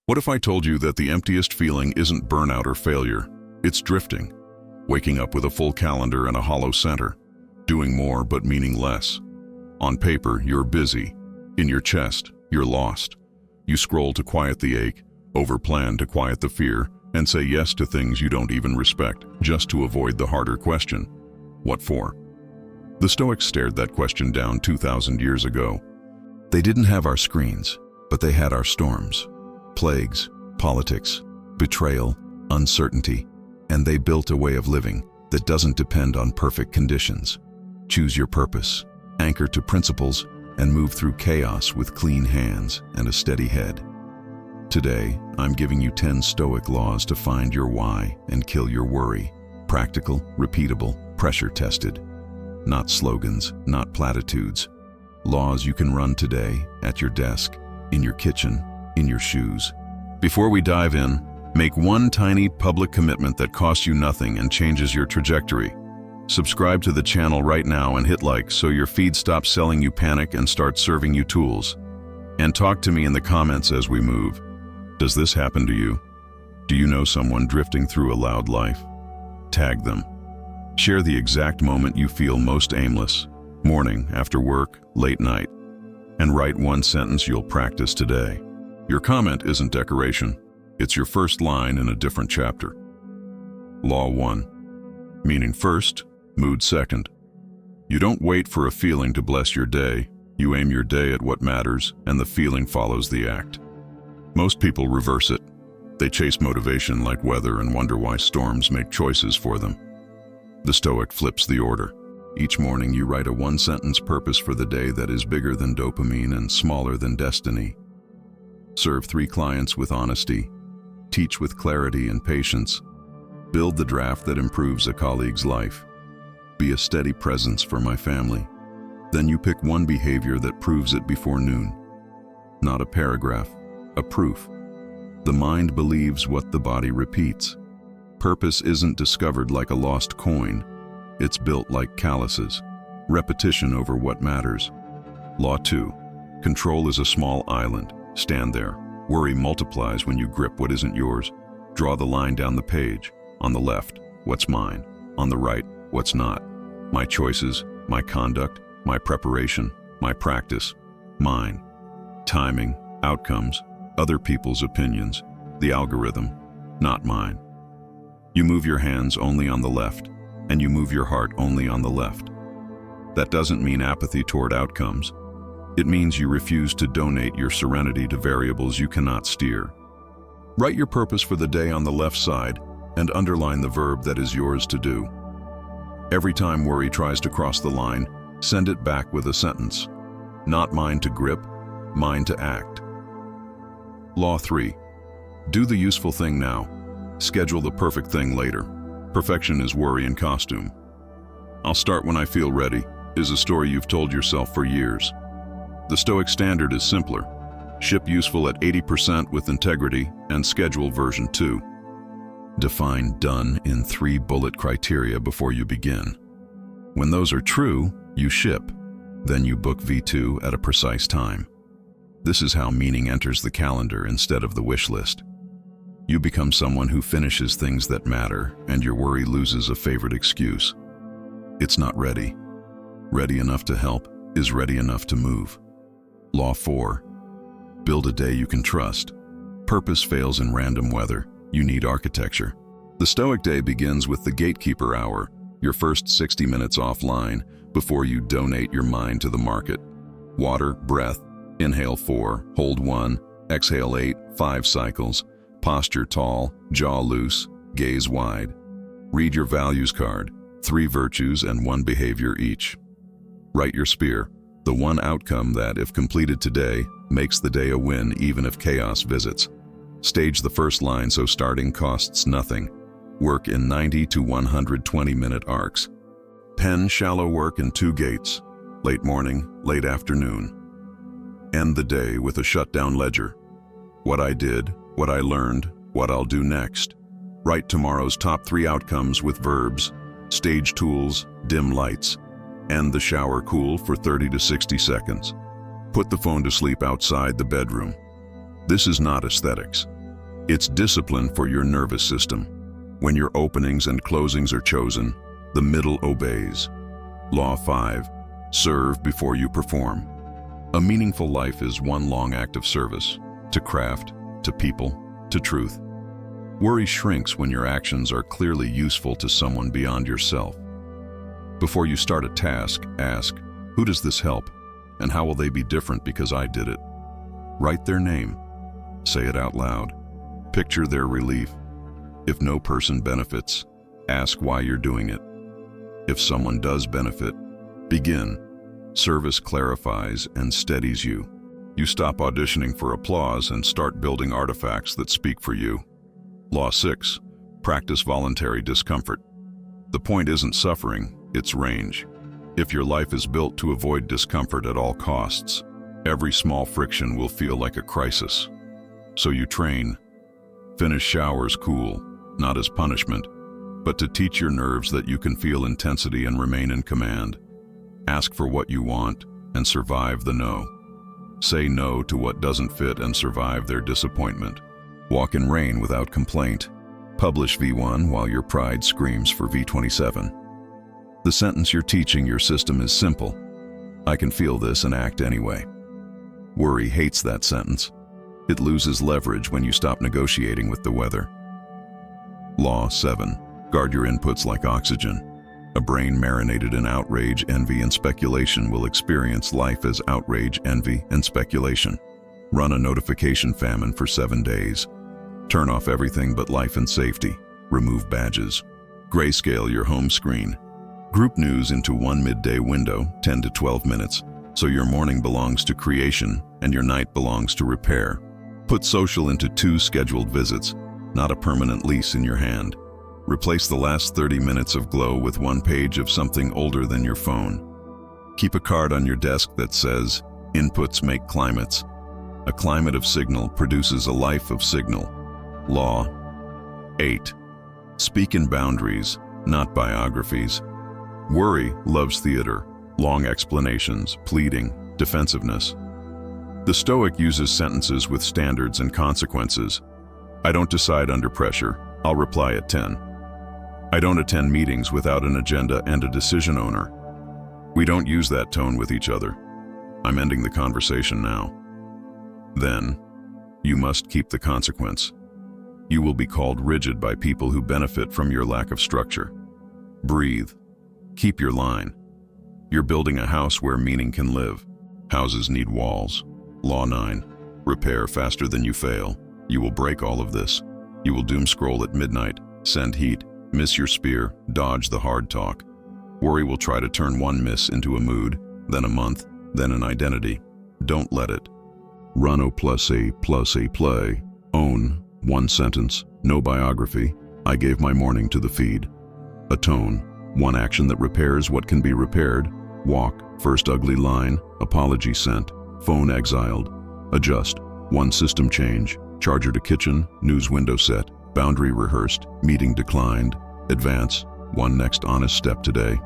What if I told you that the emptiest feeling isn't burnout or failure? It's drifting. Waking up with a full calendar and a hollow center. Doing more but meaning less. On paper, you're busy. In your chest, you're lost. You scroll to quiet the ache, overplan to quiet the fear, and say yes to things you don't even respect, just to avoid the harder question. What for? The Stoics stared that question down 2,000 years ago. They didn't have our screens, but they had our storms. Plagues, politics, betrayal, uncertainty, and they built a way of living that doesn't depend on perfect conditions. Choose your purpose, anchor to principles, and move through chaos with clean hands and a steady head. Today, I'm giving you 10 Stoic laws to find your why and kill your worry. Practical, repeatable, pressure-tested. Not slogans, not platitudes. Laws you can run today, at your desk, in your kitchen, in your shoes. Before we dive in, make one tiny public commitment that costs you nothing and changes your trajectory. Subscribe to the channel right now and hit like so your feed stops selling you panic and starts serving you tools. And talk to me in the comments as we move. Does this happen to you? Do you know someone drifting through a loud life? Tag them. Share the exact moment you feel most aimless, morning, after work, late night, and write one sentence you'll practice today. Your comment isn't decoration, it's your first line in a different chapter. Law 1. Meaning first, mood second. You don't wait for a feeling to bless your day, you aim your day at what matters, and the feeling follows the act. Most people reverse it. They chase motivation like weather and wonder why storms make choices for them. The Stoic flips the order. Each morning you write a one-sentence purpose for the day that is bigger than dopamine and smaller than destiny. Serve 3 clients with honesty. Teach with clarity and patience. Build the draft that improves a colleague's life. Be a steady presence for my family. Then you pick one behavior that proves it before noon. Not a paragraph, a proof. The mind believes what the body repeats. Purpose isn't discovered like a lost coin. It's built like calluses. Repetition over what matters. Law 2. Control is a small island. Stand there. Worry multiplies when you grip what isn't yours. Draw the line down the page. On the left, what's mine? On the right, what's not? My choices, my conduct, my preparation, my practice, mine. Timing, outcomes, other people's opinions, the algorithm, not mine. You move your hands only on the left, and you move your heart only on the left. That doesn't mean apathy toward outcomes. It means you refuse to donate your serenity to variables you cannot steer. Write your purpose for the day on the left side and underline the verb that is yours to do. Every time worry tries to cross the line, send it back with a sentence. Not mine to grip, mine to act. Law 3. Do the useful thing now. Schedule the perfect thing later. Perfection is worry in costume. I'll start when I feel ready is a story you've told yourself for years. The Stoic standard is simpler. Ship useful at 80% with integrity and schedule version 2. Define done in 3 bullet criteria before you begin. When those are true, you ship. Then you book V2 at a precise time. This is how meaning enters the calendar instead of the wish list. You become someone who finishes things that matter, and your worry loses a favorite excuse. It's not ready. Ready enough to help is ready enough to move. Law 4. Build a day you can trust. Purpose fails in random weather. You need architecture. The Stoic day begins with the gatekeeper hour, your first 60 minutes offline before you donate your mind to the market. Water, breath, inhale 4, hold 1, exhale 8, 5 cycles. Posture tall, jaw loose, gaze wide. Read your values card, 3 virtues and 1 behavior each. Write your spear, the one outcome that, if completed today, makes the day a win even if chaos visits. Stage the first line so starting costs nothing. Work in 90 to 120-minute arcs. Pen shallow work in 2 gates, late morning, late afternoon. End the day with a shutdown ledger. What I did, what I learned, what I'll do next. Write tomorrow's top 3 outcomes with verbs, stage tools, dim lights. End the shower cool for 30 to 60 seconds. Put the phone to sleep outside the bedroom. This is not aesthetics. It's discipline for your nervous system. When your openings and closings are chosen, the middle obeys. Law 5. Serve before you perform. A meaningful life is one long act of service, to craft, to people, to truth. Worry shrinks when your actions are clearly useful to someone beyond yourself. Before you start a task, ask, who does this help, and how will they be different because I did it? Write their name. Say it out loud. Picture their relief. If no person benefits, ask why you're doing it. If someone does benefit, begin. Service clarifies and steadies you. You stop auditioning for applause and start building artifacts that speak for you. Law 6. Practice voluntary discomfort. The point isn't suffering, it's range. If your life is built to avoid discomfort at all costs, every small friction will feel like a crisis. So you train. Finish showers cool, not as punishment, but to teach your nerves that you can feel intensity and remain in command. Ask for what you want and survive the no. Say no to what doesn't fit and survive their disappointment. Walk in rain without complaint. Publish V1 while your pride screams for V27. The sentence you're teaching your system is simple. I can feel this and act anyway. Worry hates that sentence. It loses leverage when you stop negotiating with the weather. Law 7. Guard your inputs like oxygen. A brain marinated in outrage, envy, and speculation will experience life as outrage, envy, and speculation. Run a notification famine for 7 days. Turn off everything but life and safety. Remove badges. Grayscale your home screen. Group news into one midday window, 10 to 12 minutes, so your morning belongs to creation and your night belongs to repair. Put social into 2 scheduled visits, not a permanent lease in your hand. Replace the last 30 minutes of glow with 1 page of something older than your phone. Keep a card on your desk that says, inputs make climates. A climate of signal produces a life of signal. Law 8. Speak in boundaries, not biographies. Worry loves theater, long explanations, pleading, defensiveness. The Stoic uses sentences with standards and consequences. I don't decide under pressure. I'll reply at 10. I don't attend meetings without an agenda and a decision owner. We don't use that tone with each other. I'm ending the conversation now. Then, you must keep the consequence. You will be called rigid by people who benefit from your lack of structure. Breathe. Keep your line. You're building a house where meaning can live. Houses need walls. Law 9. Repair faster than you fail. You will break all of this. You will doom scroll at midnight, send heat, miss your spear, dodge the hard talk. Worry will try to turn one miss into a mood, then a month, then an identity. Don't let it. Run O plus a play. Own, 1 sentence, no biography. I gave my morning to the feed. Atone, 1 action that repairs what can be repaired. Walk, first ugly line, apology sent, phone exiled. Adjust, 1 system change, charger to kitchen, news window set, boundary rehearsed, meeting declined. Advance, 1 next honest step today.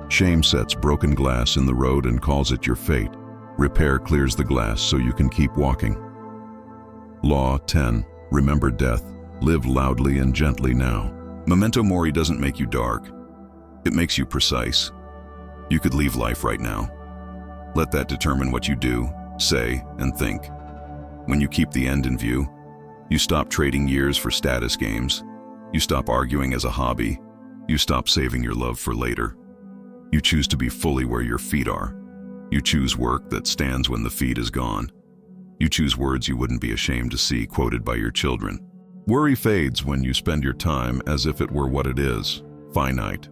Shame sets broken glass in the road and calls it your fate. Repair clears the glass so you can keep walking. Law 10. Remember death. Live loudly and gently now. Memento mori doesn't make you dark. It makes you precise. You could leave life right now. Let that determine what you do, say, and think. When you keep the end in view, you stop trading years for status games. You stop arguing as a hobby. You stop saving your love for later. You choose to be fully where your feet are. You choose work that stands when the feet is gone. You choose words you wouldn't be ashamed to see quoted by your children. Worry fades when you spend your time as if it were what it is, finite.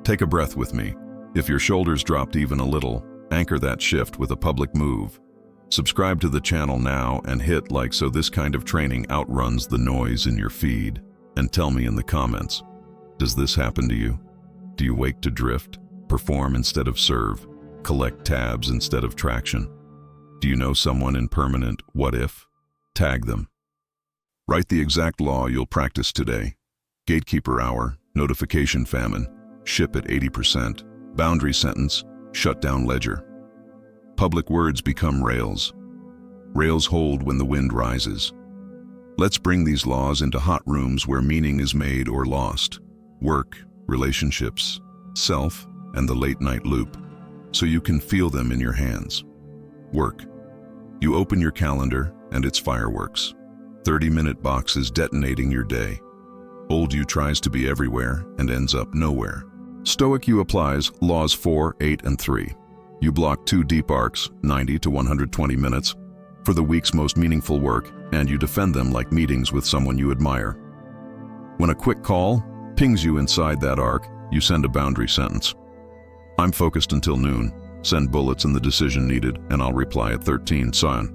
Take a breath with me. If your shoulders dropped even a little, anchor that shift with a public move. Subscribe to the channel now and hit like so this kind of training outruns the noise in your feed. And tell me in the comments, does this happen to you? Do you wake to drift, perform instead of serve, collect tabs instead of traction? Do you know someone in permanent what if? Tag them. Write the exact law you'll practice today. Gatekeeper hour, notification famine, ship at 80%, boundary sentence, shut down ledger. Public words become rails. Rails hold when the wind rises. Let's bring these laws into hot rooms where meaning is made or lost. Work, relationships, self, and the late-night loop, so you can feel them in your hands. Work. You open your calendar, and it's fireworks. 30-minute boxes detonating your day. Old you tries to be everywhere and ends up nowhere. Stoic you applies laws 4, 8, and 3. You block 2 deep arcs, 90 to 120 minutes, for the week's most meaningful work, and you defend them like meetings with someone you admire. When a quick call pings you inside that arc, you send a boundary sentence. I'm focused until noon. Send bullets in the decision needed, and I'll reply at 13, son.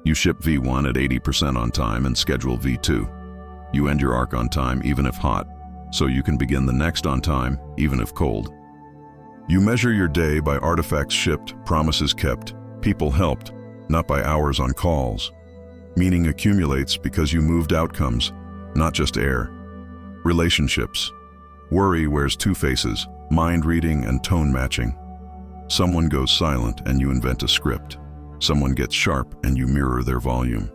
You ship V1 at 80% on time and schedule V2. You end your arc on time, even if hot, so you can begin the next on time, even if cold. You measure your day by artifacts shipped, promises kept, people helped, not by hours on calls. Meaning accumulates because you moved outcomes, not just air. Relationships. Worry wears 2 faces, mind reading and tone matching. Someone goes silent and you invent a script. Someone gets sharp and you mirror their volume.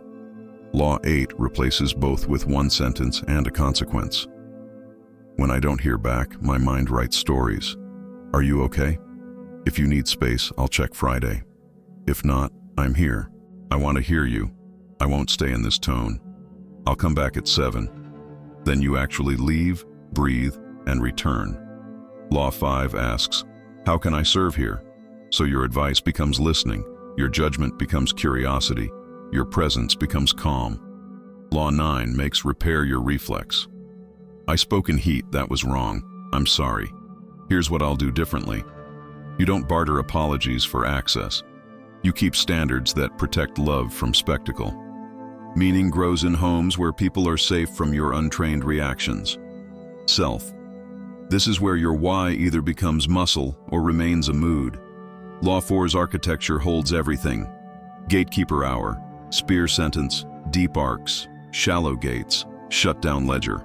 Law 8 replaces both with 1 sentence and a consequence. When I don't hear back, my mind writes stories. Are you okay? If you need space, I'll check Friday. If not, I'm here. I want to hear you. I won't stay in this tone. I'll come back at 7. Then you actually leave, breathe, and return. Law 5 asks, how can I serve here? So your advice becomes listening, your judgment becomes curiosity, your presence becomes calm. Law 9 makes repair your reflex. I spoke in heat, that was wrong. I'm sorry. Here's what I'll do differently. You don't barter apologies for access. You keep standards that protect love from spectacle. Meaning grows in homes where people are safe from your untrained reactions. Self. This is where your why either becomes muscle or remains a mood. Law 4's architecture holds everything. Gatekeeper hour, spear sentence, deep arcs, shallow gates, shutdown ledger.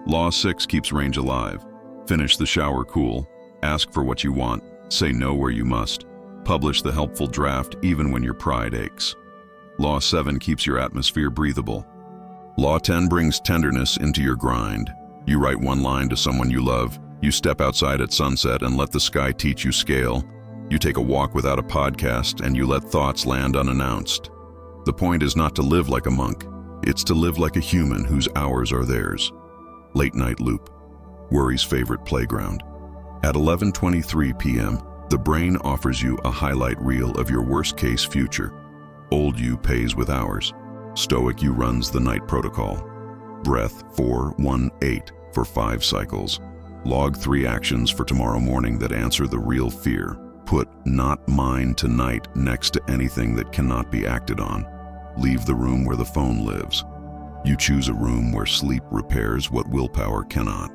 Law 6 keeps range alive. Finish the shower cool, ask for what you want, say no where you must, publish the helpful draft even when your pride aches. Law 7 keeps your atmosphere breathable. Law 10 brings tenderness into your grind. You write 1 line to someone you love, you step outside at sunset and let the sky teach you scale. You take a walk without a podcast and you let thoughts land unannounced. The point is not to live like a monk, it's to live like a human whose hours are theirs. Late night loop. Worry's favorite playground. At 11:23 p.m., the brain offers you a highlight reel of your worst-case future. Old you pays with hours. Stoic you runs the night protocol. Breath 4-1-8 for 5 cycles. Log 3 actions for tomorrow morning that answer the real fear. Put "not mine tonight" next to anything that cannot be acted on. Leave the room where the phone lives. You choose a room where sleep repairs what willpower cannot.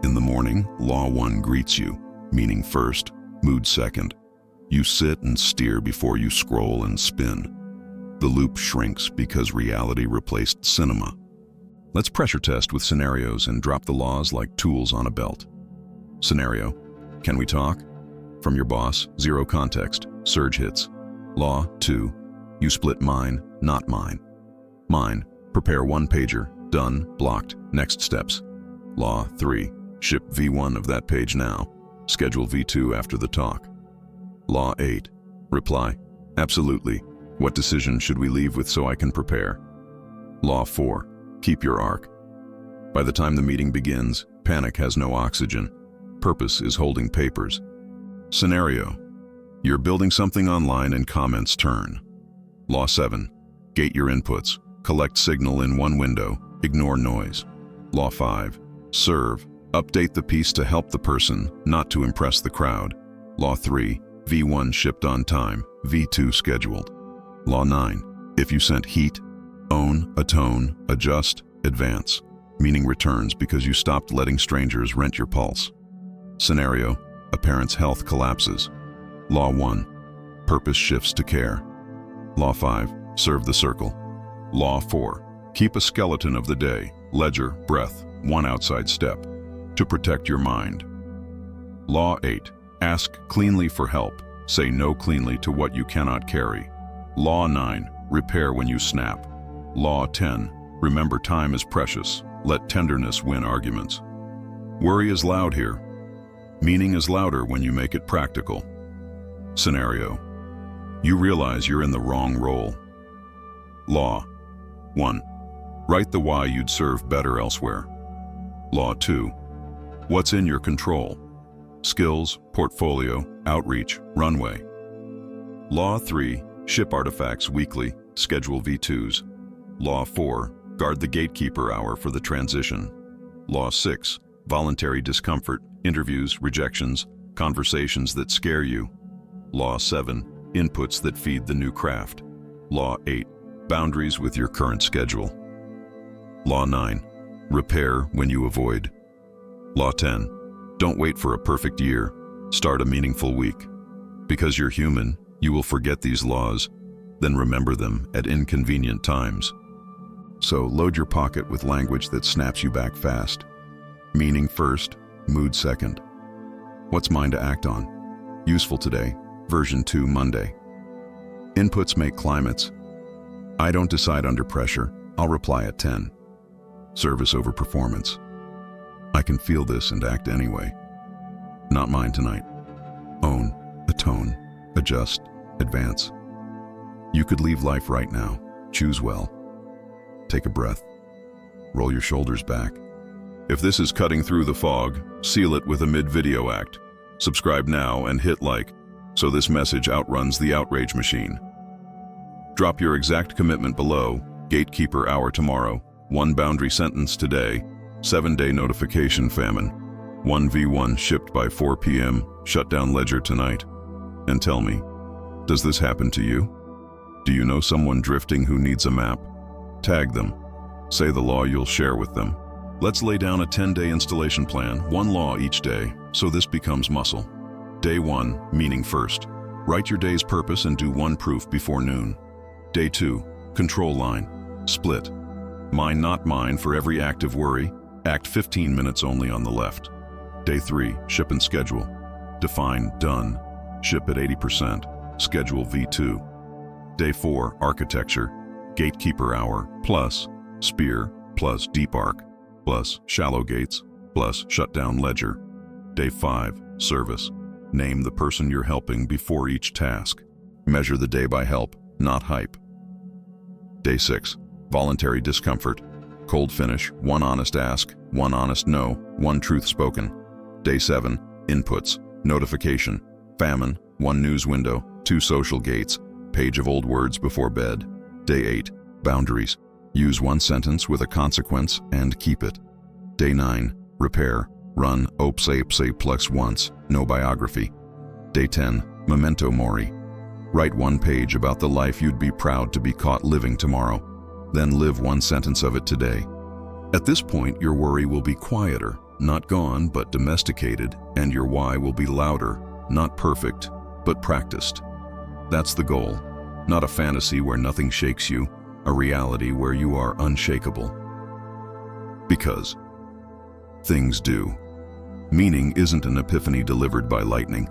In the morning, Law 1 greets you, meaning first, mood second. You sit and steer before you scroll and spin. The loop shrinks because reality replaced cinema. Let's pressure test with scenarios and drop the laws like tools on a belt. Scenario: can we talk? From your boss, 0 context, surge hits. Law 2, you split mine, not mine. Mine, prepare 1-pager, done, blocked, next steps. Law 3, ship V1 of that page now, schedule V2 after the talk. Law 8, reply, absolutely, what decision should we leave with so I can prepare? Law 4, keep your arc. By the time the meeting begins, panic has no oxygen. Purpose is holding papers. Scenario: you're building something online and comments turn. Law 7, gate your inputs, collect signal in one window, ignore noise. Law 5, serve, update the piece to help the person, not to impress the crowd. Law 3, V1 shipped on time, V2 scheduled. Law 9, if you sent heat, own, atone, adjust, advance, meaning returns because you stopped letting strangers rent your pulse. Scenario: a parent's health collapses. Law 1, purpose shifts to care. Law 5, serve the circle. Law 4, keep a skeleton of the day, ledger, breath, 1 outside step, to protect your mind. Law 8, ask cleanly for help, say no cleanly to what you cannot carry. Law 9, repair when you snap. Law 10. Remember, time is precious. Let tenderness win arguments. Worry is loud here. Meaning is louder when you make it practical. Scenario. You realize you're in the wrong role. Law 1. Write the why you'd serve better elsewhere. Law 2. What's in your control? Skills, portfolio, outreach, runway. Law 3. Ship artifacts weekly, schedule V2s. Law 4. Guard the gatekeeper hour for the transition. Law 6. Voluntary discomfort, interviews, rejections, conversations that scare you. Law 7. Inputs that feed the new craft. Law 8. Boundaries with your current schedule. Law 9. Repair when you avoid. Law 10. Don't wait for a perfect year. Start a meaningful week. Because you're human, you will forget these laws, then remember them at inconvenient times. So load your pocket with language that snaps you back fast. Meaning first, mood second. What's mine to act on? Useful today, version 2 Monday. Inputs make climates. I don't decide under pressure, I'll reply at 10. Service over performance. I can feel this and act anyway. Not mine tonight. Own, atone, adjust, advance. You could leave life right now. Choose well. Take a breath. Roll your shoulders back. If this is cutting through the fog, seal it with a mid-video act. Subscribe now and hit like, so this message outruns the outrage machine. Drop your exact commitment below. Gatekeeper hour tomorrow. 1 boundary sentence today. 7-day notification famine. 1v1 shipped by 4 p.m. Shutdown ledger tonight. And tell me, does this happen to you? Do you know someone drifting who needs a map? Tag them. Say the law you'll share with them. Let's lay down a 10-day installation plan, 1 law each day, so this becomes muscle. Day 1, meaning first. Write your day's purpose and do 1 proof before noon. Day 2, control line. Split. Mine not mine for every active worry. Act 15 minutes only on the left. Day 3, ship and schedule. Define done. Ship at 80%. Schedule V2. Day 4, architecture. Gatekeeper hour plus spear plus deep arc plus shallow gates plus shutdown ledger. Day 5, service. Name the person you're helping before each task. Measure the day by help, not hype. Day 6, voluntary discomfort. Cold finish, 1 honest ask, 1 honest no, 1 truth spoken. Day 7, inputs, notification, famine, 1 news window, 2 social gates, page of old words before bed. Day 8, boundaries. Use 1 sentence with a consequence and keep it. Day 9, repair. Run opse plus once, no biography. Day 10, memento mori. Write 1 page about the life you'd be proud to be caught living tomorrow. Then live 1 sentence of it today. At this point, your worry will be quieter, not gone, but domesticated, and your why will be louder, not perfect, but practiced. That's the goal. Not a fantasy where nothing shakes you, a reality where you are unshakable. Because things do. Meaning isn't an epiphany delivered by lightning.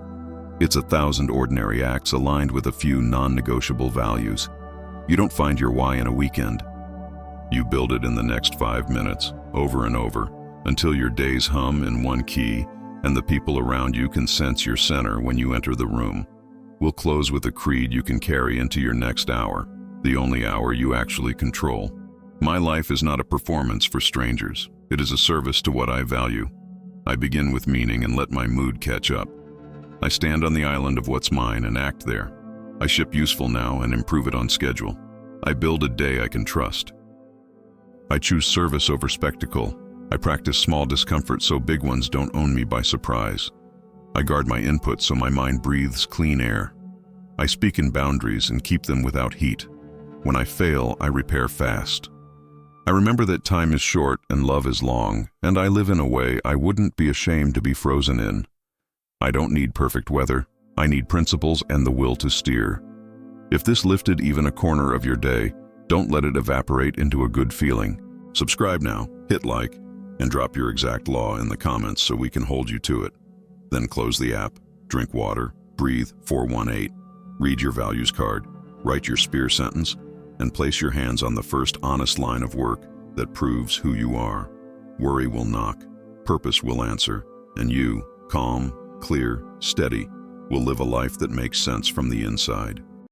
It's 1,000 ordinary acts aligned with a few non-negotiable values. You don't find your why in a weekend. You build it in the next 5 minutes, over and over, until your days hum in 1 key and the people around you can sense your center when you enter the room. We'll close with a creed you can carry into your next hour, the only hour you actually control. My life is not a performance for strangers. It is a service to what I value. I begin with meaning and let my mood catch up. I stand on the island of what's mine and act there. I ship useful now and improve it on schedule. I build a day I can trust. I choose service over spectacle. I practice small discomfort so big ones don't own me by surprise. I guard my input so my mind breathes clean air. I speak in boundaries and keep them without heat. When I fail, I repair fast. I remember that time is short and love is long, and I live in a way I wouldn't be ashamed to be frozen in. I don't need perfect weather. I need principles and the will to steer. If this lifted even a corner of your day, don't let it evaporate into a good feeling. Subscribe now, hit like, and drop your exact law in the comments so we can hold you to it. Then close the app, drink water, breathe 418, read your values card, write your spear sentence, and place your hands on the first honest line of work that proves who you are. Worry will knock, purpose will answer, and you, calm, clear, steady, will live a life that makes sense from the inside.